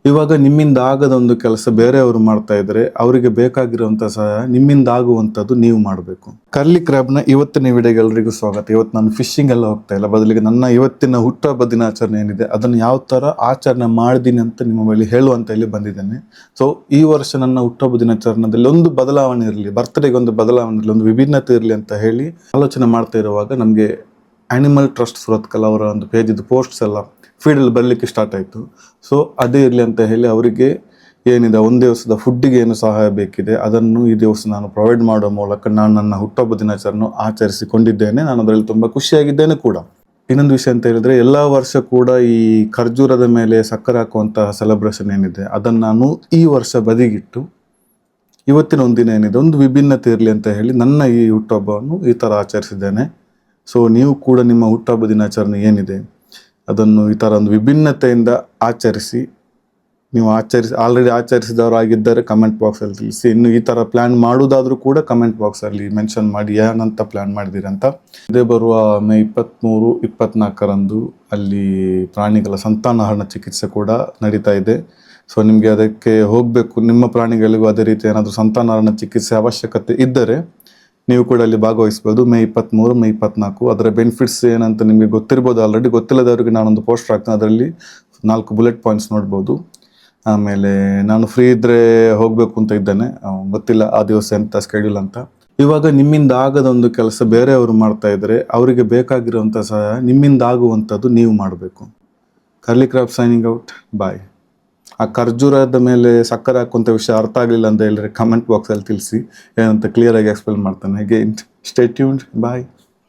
ಇವಾಗ ನಿಮ್ಮಿಂದ ಆಗದ ಒಂದು ಕೆಲಸ ಬೇರೆಯವರು ಮಾಡ್ತಾ ಇದ್ರೆ ಅವರಿಗೆ ಬೇಕಾಗಿರುವಂತ ಸಹಾಯ ನಿಮ್ಮಿಂದ ಆಗುವಂತದ್ದು ನೀವು ಮಾಡಬೇಕು. ಕರ್ಲಿ ಕ್ರಾಬ್ನ ಇವತ್ತಿನ ವಿಡಿಯೋಗೆ ಎಲ್ರಿಗೂ ಸ್ವಾಗತ. ಇವತ್ತು ನಾನು ಫಿಶಿಂಗ್ ಎಲ್ಲ ಹೋಗ್ತಾ ಇಲ್ಲ, ಬದಲಿಗೆ ನನ್ನ ಇವತ್ತಿನ ಹುಟ್ಟುಹಬ್ಬ ದಿನಾಚರಣೆ ಏನಿದೆ ಅದನ್ನು ಯಾವ ತರ ಆಚರಣೆ ಮಾಡಿದೀನಿ ಅಂತ ನಿಮ್ಮ ಬಳಿ ಹೇಳುವಂತ ಇಲ್ಲಿ ಬಂದಿದ್ದೇನೆ. ಸೊ ಈ ವರ್ಷ ನನ್ನ ಹುಟ್ಟುಹಬ್ಬ ದಿನಾಚರಣೆಯಲ್ಲಿ ಒಂದು ಬದಲಾವಣೆ ಇರಲಿ, ಬರ್ತ್ಡೇಗೆ ಒಂದು ಬದಲಾವಣೆ ಇರಲಿ, ಒಂದು ವಿಭಿನ್ನತೆ ಇರಲಿ ಅಂತ ಹೇಳಿ ಆಲೋಚನೆ ಮಾಡ್ತಾ ಇರುವಾಗ ನಮಗೆ ಆನಿಮಲ್ ಟ್ರಸ್ಟ್ ಸುರತ್ಕಲ್ ಅವರ ಒಂದು ಪೇಜ್ ಇದು ಪೋಸ್ಟ್ಸ್ ಎಲ್ಲ ಫೀಡಲ್ಲಿ ಬರಲಿಕ್ಕೆ ಸ್ಟಾರ್ಟ್ ಆಯಿತು. ಸೊ ಅದೇ ಇರಲಿ ಅಂತ ಹೇಳಿ ಅವರಿಗೆ ಏನಿದೆ ಒಂದು ದಿವಸದ ಫುಡ್ಡಿಗೆ ಏನು ಸಹಾಯ ಬೇಕಿದೆ ಅದನ್ನು ಈ ದಿವಸ ನಾನು ಪ್ರೊವೈಡ್ ಮಾಡುವ ಮೂಲಕ ನಾನು ನನ್ನ ಹುಟ್ಟುಹಬ್ಬ ದಿನಾಚರಣೆ ಆಚರಿಸಿಕೊಂಡಿದ್ದೇನೆ. ನಾನು ಅದರಲ್ಲಿ ತುಂಬ ಖುಷಿಯಾಗಿದ್ದೇನೆ ಕೂಡ. ಇನ್ನೊಂದು ವಿಷಯ ಅಂತ ಹೇಳಿದ್ರೆ, ಎಲ್ಲ ವರ್ಷ ಕೂಡ ಈ ಖರ್ಜೂರದ ಮೇಲೆ ಸಕ್ಕರೆ ಹಾಕುವಂತಹ ಸೆಲೆಬ್ರೇಷನ್ ಏನಿದೆ ಅದನ್ನು ನಾನು ಈ ವರ್ಷ ಬದಿಗಿಟ್ಟು ಇವತ್ತಿನ ಒಂದಿನ ಏನಿದೆ ಒಂದು ವಿಭಿನ್ನತೆ ಇರಲಿ ಅಂತ ಹೇಳಿ ನನ್ನ ಈ ಹುಟ್ಟುಹಬ್ಬವನ್ನು ಈ ಥರ ಆಚರಿಸಿದ್ದೇನೆ. ಸೊ ನೀವು ಕೂಡ ನಿಮ್ಮ ಹುಟ್ಟುಹಬ್ಬ ದಿನಾಚರಣೆ ಏನಿದೆ ಅದನ್ನು ಈ ಥರ ಒಂದು ವಿಭಿನ್ನತೆಯಿಂದ ಆಚರಿಸಿ. ನೀವು ಆಲ್ರೆಡಿ ಆಚರಿಸಿದವರಾಗಿದ್ದರೆ ಕಮೆಂಟ್ ಬಾಕ್ಸಲ್ಲಿ ತಿಳಿಸಿ. ಇನ್ನು ಈ ಥರ ಪ್ಲ್ಯಾನ್ ಮಾಡೋದಾದರೂ ಕೂಡ ಕಮೆಂಟ್ ಬಾಕ್ಸಲ್ಲಿ ಮೆನ್ಷನ್ ಮಾಡಿ ಏನಂತ ಪ್ಲ್ಯಾನ್ ಮಾಡಿದ್ದೀರಂತ. ಇದೇ ಬರುವ ಮೇ 23, 24ರಂದು ಅಲ್ಲಿ ಪ್ರಾಣಿಗಳ ಸಂತಾನಹರಣ ಚಿಕಿತ್ಸೆ ಕೂಡ ನಡೀತಾ ಇದೆ. ಸೊ ನಿಮಗೆ ಅದಕ್ಕೆ ಹೋಗಬೇಕು, ನಿಮ್ಮ ಪ್ರಾಣಿಗಳಿಗೂ ಅದೇ ರೀತಿ ಏನಾದರೂ ಸಂತಾನಹರಣ ಚಿಕಿತ್ಸೆ ಅವಶ್ಯಕತೆ ಇದ್ದರೆ ನೀವು ಕೂಡ ಅಲ್ಲಿ ಭಾಗವಹಿಸ್ಬೋದು. ಮೇ 23, ಮೇ 24 ಅದರ ಬೆನಿಫಿಟ್ಸ್ ಏನಂತ ನಿಮಗೆ ಗೊತ್ತಿರ್ಬೋದು. ಆಲ್ರೆಡಿ ಗೊತ್ತಿಲ್ಲದವರಿಗೆ ನಾನೊಂದು ಪೋಸ್ಟರ್ ಹಾಕ್ತೇನೆ, ಅದರಲ್ಲಿ 4 ಬುಲೆಟ್ ಪಾಯಿಂಟ್ಸ್ ನೋಡ್ಬೋದು. ಆಮೇಲೆ ನಾನು ಫ್ರೀ ಇದ್ದರೆ ಹೋಗಬೇಕು ಅಂತ ಇದ್ದೇನೆ, ಗೊತ್ತಿಲ್ಲ ಆ ದಿವಸ ಎಂತ ಸ್ಕೆಡ್ಯೂಲ್ ಅಂತ. ಇವಾಗ ನಿಮ್ಮಿಂದ ಆಗದ ಒಂದು ಕೆಲಸ ಬೇರೆಯವರು ಮಾಡ್ತಾ ಇದ್ರೆ ಅವರಿಗೆ ಬೇಕಾಗಿರುವಂಥ ಸಹಾಯ ನಿಮ್ಮಿಂದ ಆಗುವಂಥದ್ದು ನೀವು ಮಾಡಬೇಕು. ಕರ್ಲಿ ಕ್ರಾಬ್ ಸೈನಿಂಗ್ ಔಟ್, ಬಾಯ್. ಆ ಖರ್ಜೂರದ ಮೇಲೆ ಸಕ್ಕರೆ ಹಾಕುವಂಥ ವಿಷಯ ಅರ್ಥ ಆಗಲಿಲ್ಲ ಅಂತ ಹೇಳಿದ್ರೆ ಕಮೆಂಟ್ ಬಾಕ್ಸಲ್ಲಿ ತಿಳಿಸಿ, ಏನಂತ ಕ್ಲಿಯರಾಗಿ ಎಕ್ಸ್ಪ್ಲೇನ್ ಮಾಡ್ತಾನೆ. ಹೇಗೆ ಸ್ಟೇ ಟ್ಯೂನ್ಡ್, ಬಾಯ್.